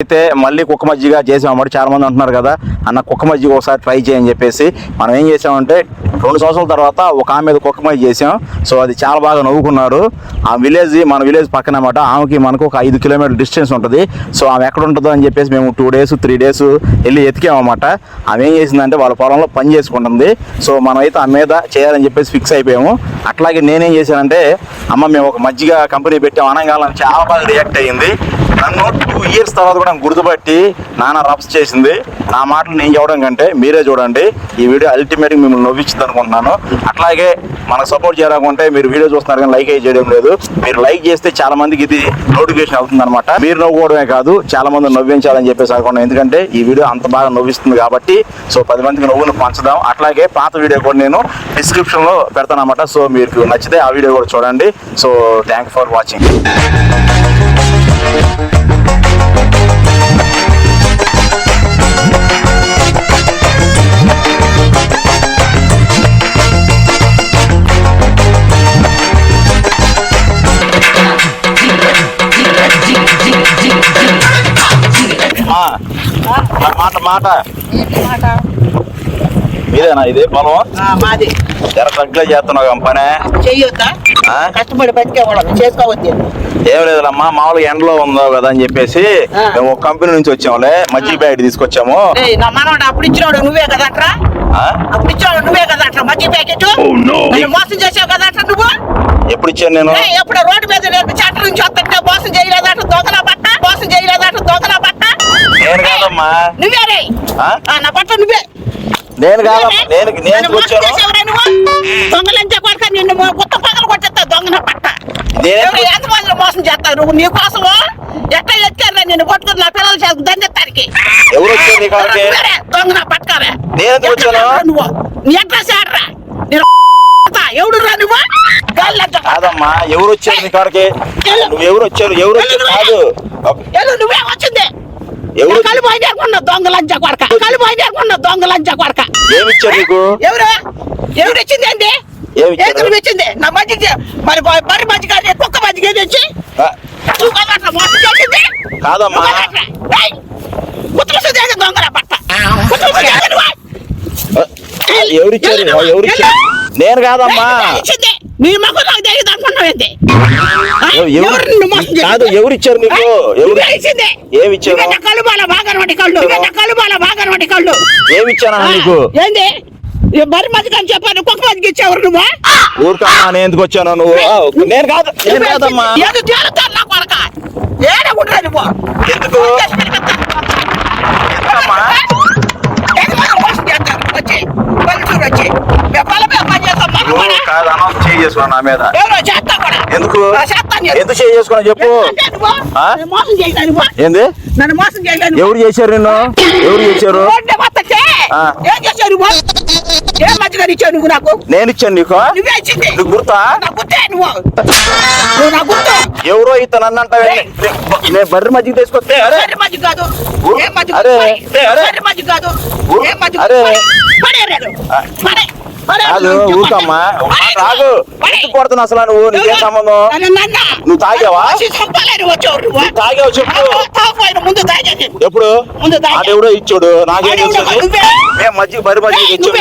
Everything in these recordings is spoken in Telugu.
అయితే మళ్ళీ కుక్క మజ్జిగ చేసామన్నమాట. చాలా మంది అంటున్నారు కదా అన్న కుక్క మజ్జిగ ఒకసారి ట్రై చేయని చెప్పేసి మనం ఏం చేసామంటే 2 సంవత్సరాల తర్వాత ఒక ఆమె మీద కుక్క మజ్జిగ చేసాం. సో అది చాలా బాగా నవ్వుకున్నారు. ఆ విలేజ్ మన విలేజ్ పక్కన అన్నమాట. ఆమెకి మనకు ఒక 5 కిలోమీటర్ల డిస్టెన్స్ ఉంటుంది. సో ఆమె ఎక్కడ ఉంటుందో అని చెప్పేసి మేము 2 days 3 days వెళ్ళి ఎతికామన్నమాట. ఆమె ఏం చేసిందంటే వాళ్ళ పొలంలో పని చేసుకుంటుంది. సో మనమైతే ఆమె మీద చేయాలని చెప్పేసి ఫిక్స్ అయిపోయాము. అట్లాగే నేనేం చేశానంటే అమ్మ మేము ఒక మజ్జిగ కంపెనీ పెట్టాము అనగానే చాలా బాగా రియాక్ట్ అయ్యింది. నన్ను 2 years తర్వాత కూడా గుర్తుపట్టి నాన్న రప్స్ చేసింది. నా మాటలు నేను చెప్పడం కంటే మీరే చూడండి. ఈ వీడియో అల్టిమేట్గా మిమ్మల్ని నవ్వించింది అనుకుంటున్నాను. అట్లాగే మనకు సపోర్ట్ చేయాలనుకుంటే మీరు వీడియో చూస్తున్నారు కానీ లైక్ చేయడం లేదు. మీరు లైక్ చేస్తే చాలా మందికి ఇది నోటిఫికేషన్ అవుతుంది అనమాట. మీరు నవ్వుకోవడమే కాదు చాలా మంది నవ్వించాలని చెప్పేసి అనుకున్నాను. ఎందుకంటే ఈ వీడియో అంత బాగా నవ్విస్తుంది కాబట్టి. సో 10 మందికి నవ్వును పంచుదాం. అట్లాగే పాత వీడియో కూడా నేను డిస్క్రిప్షన్లో పెడతాను అనమాట. సో మీకు నచ్చితే ఆ వీడియో కూడా చూడండి. So thank for watching. మాట ఇదేనా ఇదే పొలం మాది జర తగ్గులే చేస్తున్నావు పనే చెయ్యొద్దా కష్టపడి బతికేవాళ్ళం చేసుకోవద్దు. ఏం లేదమ్మా మామూలుగా ఎండలో ఉందో కదా అని చెప్పేసి మేము ఒక కంపెనీ నుంచి వచ్చాములే మజ్జిగ ప్యాకెట్ తీసుకొచ్చాము. నా మనవాడు అప్పుడు ఇచ్చినాడు నువ్వే కదా అట్రా, అప్పుడు ఇచ్చినాడు నువ్వే కదా అట్లా మజ్జిగ ప్యాకెట్ మోసం చేసావు కదా అట్లా నువ్వు. ఎప్పుడు ఇచ్చాను నేను? ఎప్పుడు రోడ్డు మీద చెట్ల నుంచి వస్తుంటే మోసం చేయలేదట దొంగల బట్ట, మోసం చేయలేదట దొంగల బట్ట. నేను కాదమ్మా నువ్వే నా బట్ట నువ్వే. నేను కాదమ్మా నేను వచ్చాను. దొంగలంటే కొడక నిన్ను గుత్త పగలు కొట్టేస్తా దొంగల పట్ట. ఎంతమంది మోసం చేస్తారు నువ్వు? నీ కోసం ఎట్లా ఎత్తారా నిన్ను కొట్టుకుని నా పిల్లలు చేసి దండెత్తానికి. ఎవరు వచ్చారు? దొంగ పట్టుకోరా నువ్వు నీ అడ్రస్ ఆడరా ఎవడు రా నువ్వు? కాదమ్మా ఎవరు వచ్చారు నీ కాడికి? నువ్వు ఎవరు వచ్చారు? ఎవరు వచ్చారు కాదు నువ్వే వచ్చింది. కళ్ళు బయటకున్నా దొంగలంచా కొడక, కళ్ళు బయటకున్నా దొంగలంచా కొడక. ఏమిచ్చారు నీకు? ఎవరు ఇచ్చింది అండి? ఏమి ఇచ్చింది? నా మజ్జిగ మరి బర్రె మజ్జిగ కుక్క మజ్జిగ తెచ్చి మోసం చేసింది కాదమ్మా. దొంగల పట్ట ఎవరిచ్చారు? ఎవరిచ్చారు? నేను కాదమ్మా. నీ మొక్క నాకు తెలియదు అనుకున్నావు. కాదు ఎవరిచ్చారు నీకు? ఏమిచ్చారు? కళ్ళు బాల బాగా కళ్ళు, కళ్ళు బాల బాగా కళ్ళు. ఏమిచ్చానా నీకు? ఏంది బరి మజ్జిగ అని చెప్పాను కుక్క మజ్జిగ ఇచ్చేవారు నువ్వు? ఊరుకమ్మా నేను ఎందుకు వచ్చాను? నువ్వు నేను కాదు. నేను కాదమ్మా. ఏదో తేలుతాను నా కొడక ఏడ ఉండరా నువ్వు? ఎందుకు కాదు అనౌన్స్ చేసుకున్నా నా మీద. ఎందుకు ఎందుకు చేసుకున్నా చెప్పు. ఏంది ఎవరు చేశారు నిన్ను? ఎవరు చేశారు? నేను ఇచ్చాను నీకు? నీకు గుర్తా? ఎవరో ఇతను అన్నంట నేను బర్రె మజ్జిగ తీసుకొస్తే కాదు ఊరుకమ్మా రాగు ఎందుకు కొడుతున్నా అసలు నువ్వు? నీకేం సంబంధం? నువ్వు తాగావా? తాగావు చెప్పు. ఎప్పుడు? ఎవడో ఇచ్చాడు నాకేం మేము మజ్జిగ బర్రె మజ్జిగ ఇచ్చాడు.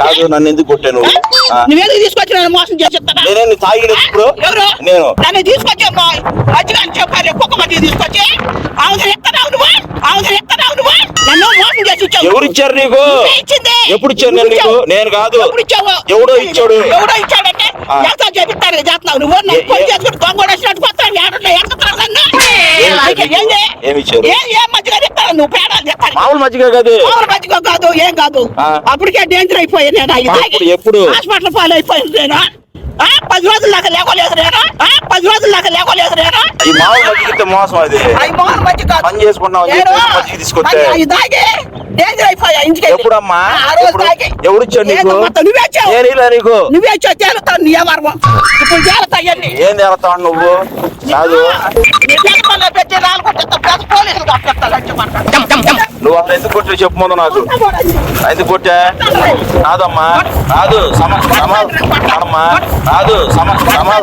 కాదు నన్ను ఎందుకు కొట్టాను? నువ్వేందుకు తీసుకొచ్చిన మోసం చేసేస్తా? నేనే తాగిన ఇప్పుడు నేను నన్ను తీసుకొచ్చా మజ్జిగ అని చెప్పాలి కుక్క మజ్జిగ తీసుకొచ్చి ఆవుగా ఎక్కడావు నువ్వు? ఆవుగా ఎక్కడావు నువ్వు? నన్ను మోసం చేసి ఇచ్చావు. ఎవరు ఇచ్చారు నీకు? ఎప్పుడు ఇచ్చాను నేను నీకు? నేను కాదు ఎవడో ఇచ్చాడు. ఎవడో ఇచ్చాడంటే ఎంత చేపిస్తాను చేస్తున్నావు నువ్వు? పని చేసుకుని దొంగ వచ్చినట్టు పోతాను ఏం మజ్జిగ చెప్తాను నువ్వు? పేడాలు చెప్తాను. మామూలు మజ్జిగ కాదు. మామూలు మజ్జిగ కాదు ఏం కాదు. అప్పటికే డేంజర్ అయిపోయాను నేను. ఎప్పుడు హాస్పిటల్ పాలు అయిపోయింది నేను. 10 రోజుల దాకా లేవలేదు నేను. 10 రోజుల దాకా లేవలేదు నేను. ఈ మామూలు మజ్జిగ మోసం అది. మామూలు మజ్జిగ కాదు. పని చేసుకున్నావు మజ్జిగ తీసుకొస్తే డేంజర్ అయిపోయా ఇంటికి. ఎప్పుడమ్మా? ఎవరు ఇచ్చాడు నీకు? నువ్వే నీకు నువ్వే వచ్చావు తేలుతాను నీ ఎవరు ఇప్పుడు తేలుతాయన్ని. ఏం తేలుతావు నువ్వు? కాదు పెట్టి పోలీసులు నువ్వు అసలు ఎందుకు కొట్టే చెప్పు ముందు నాకు. ఎందుకు కొట్టా? కాదమ్మా కాదు సమాధానం కాదు సమాధానం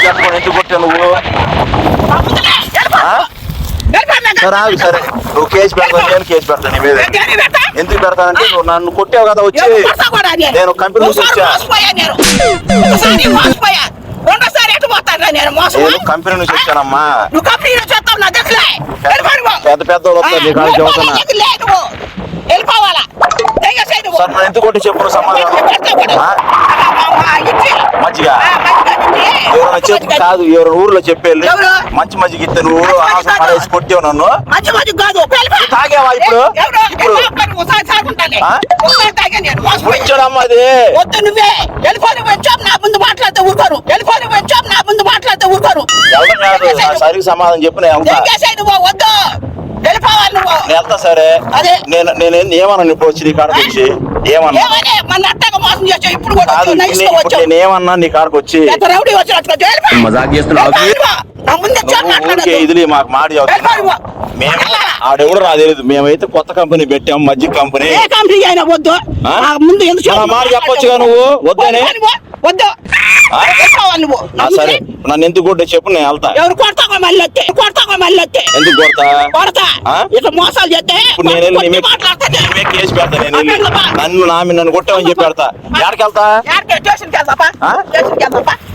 చెప్పు. ఎందుకు కొట్టా నువ్వు? సరే ఆగు, సరే నువ్వు కేసు పెడతాను, నేను కేసు పెడతాను నీ మీద. ఎందుకు పెడతానంటే నువ్వు నన్ను కొట్టావు కదా వచ్చి. నేను కంపెనీ నుంచి వచ్చా. రెండోసారి ఎటు పోతారా నేను మోసం? నేను కంపెనీ నుంచి వచ్చానమ్మా. నువ్వు కంపెనీ నుంచి వస్తావు నా దగ్గర పెద్ద పెద్ద వాళ్ళు వస్తారు నీ కాడికి చెబుతున్నా. వెళ్ళిపోవాలా దయచేసి సార్ నన్ను ఎందుకు కొట్టి చెప్పు సమాధానం. మజ్జిగ ఎవరైనా చెప్పు కాదు, ఎవరైనా ఊర్లో చెప్పేళ్ళు మంచి మజ్జిగ ఇస్తే నువ్వు అనవసరం పడేసి కొట్టావు నన్ను. మంచి మంచి కాదు తాగేవా ఇప్పుడు? వచ్చాడమ్మా అది. వద్దు నువ్వే వెళ్ళిపోయి వచ్చాం నా ముందు మాట్లాడితే ఊరుకోరు. వెళ్ళిపోయి వచ్చాం నా ముందు మాట్లాడితే ఊరుకోరు. ఎవరు కాదు సరిగ్గా సమాధానం చెప్పు. నేను వెళ్తా. నువ్వు వద్దు వెళ్ళిపోవాలి నువ్వు. నేను వెళ్తా సరే. అదే నేను ఏమన్నా ఇప్పుడు వచ్చి నీ కాడకు వచ్చి ఏమన్నా మన అట్టగా మోసం చేసావు. ఇప్పుడు కూడా కాదు, నేను ఏమన్నా నీ కాడకు వచ్చి రౌడీ వచ్చినట్టు మజాక్ చేస్తున్నావు. నా ముందు ఇది మాకు మాట మేము ఆడెవడు నాకు తెలియదు. మేమైతే కొత్త కంపెనీ పెట్టాం, మజ్జిగ కంపెనీ. ఏ కంపెనీ అయినా వద్దు ముందు ఎందుకు మాట చెప్పొచ్చుగా నువ్వు వద్దని. వద్దు నువ్వు సరే నన్ను ఎందుకు కొట్టే చెప్పు, నేను వెళ్తా. ఎవరు కొడతావా మళ్ళీ ఎందుకు కొడతా? కొడతా ఇట్లా మోసాలు చేస్తే ఇప్పుడు నేను కేసు పెడతా. నన్ను కొట్టావని చెప్పి పెడతా. ఎక్కడికి వెళ్తా?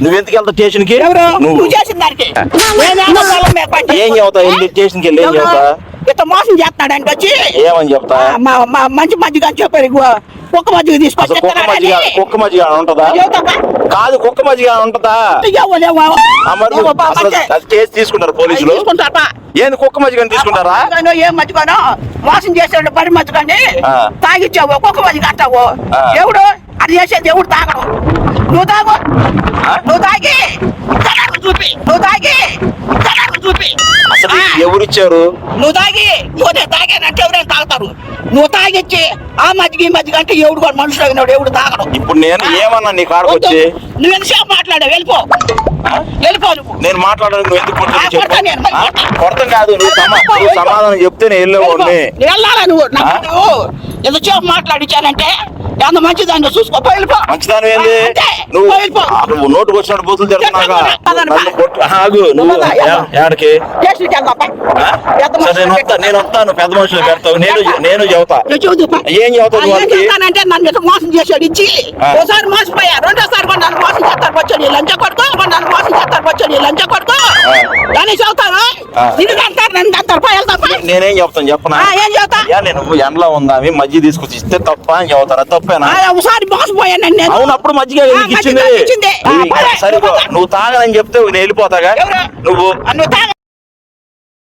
నువ్వెందుకు వెళ్తా స్టేషన్ కి? నువ్వు చేసిన దానికి ఏం చెబుతా? స్టేషన్ కి వెళ్ళి ఏం చెబుతా? ఇట్లా మోసం చేస్తున్నాడంటే వచ్చి ఏమని చెప్తా? మంచి మజ్జిగ అని చెప్పారు. కుక్క మజ్జిగ తీసుకొచ్చి కుక్క మజ్జిగ ఉంటదా? కాదు కుక్క మజ్జిగ ఉంటదా? కేసు తీసుకుంటారు పోలీసులు. ఏంది కుక్క మజ్జిగ తీసుకుంటారా? ఏం మజ్జిగానో మోసం చేసాడు. బరి మజ్జిగని తాగిచ్చావు, కుక్క మజ్జిగ అంటావు. ఎవడు అది చేసేది? ఎవడు తాగడు. నువ్వు తాగు, నువ్వు తాగి చూపి, నువ్వు తాగి చూపి. అసలు ఎవరిచ్చారు? నువ్వు తాగి నువ్వు తాగానంటే ఎవరైనా తాగుతారు. నువ్వు తాగిచ్చి ఆ మజ్జిగ ఈ మజ్జిగ అంటే ఎవడు కూడా మనుషులు అయినాడు. ఎవడు తాగడు. ఇప్పుడు నేను ఏమన్నా నీ కాడకు వచ్చి నువ్వు ఎంతసేపు మాట్లాడావు? వెళ్ళిపో నువ్వు. నేను మాట్లాడడానికి నువ్వు ఎందుకు కొడతాం కాదు. నువ్వు సమాధానం చెప్తే నేను వెళ్ళేవాడిని. వెళ్ళాలా నువ్వు? ఎంతసేపు మాట్లాడించానంటే ఎంత మంచిదాన్ని చూసుకో. మంచిదాని ఏంది? నువ్వు నోటుకు వచ్చినట్టు బూతులు తిరుగుతున్నాగా. నువ్వు ఏడకి నేను వస్తాను. పెద్ద మనుషులు పెడతావు, నేను చెబుతా. ఏం చెబుతావు? నన్ను మోసం చేసాడు ఇచ్చి. ఒకసారి మోసపోయా, రెండోసారి కూడా నన్ను మోసం చేస్తారు. వచ్చాడు లంచ కొడుకో, నన్ను మోసం చేస్తారు. వచ్చాడు లంచ కొడుకో అని చెబుతాను. నిన్ను అంటారు, నన్ను అంటారు. నేనేం చెప్తాను చెప్పనా? ఏం చెబుతా? నువ్వు ఎండలో ఉందా మజ్జి తీసుకొచ్చి ఇస్తే తప్ప అని చెబుతారా? తప్పేనా? ఒకసారి మోసపోయాను నేను. అవును, అప్పుడు మజ్జిగ ఇచ్చింది. సరిపో నువ్వు తాగనని చెప్తే నేను వెళ్ళిపోతాగా. నువ్వు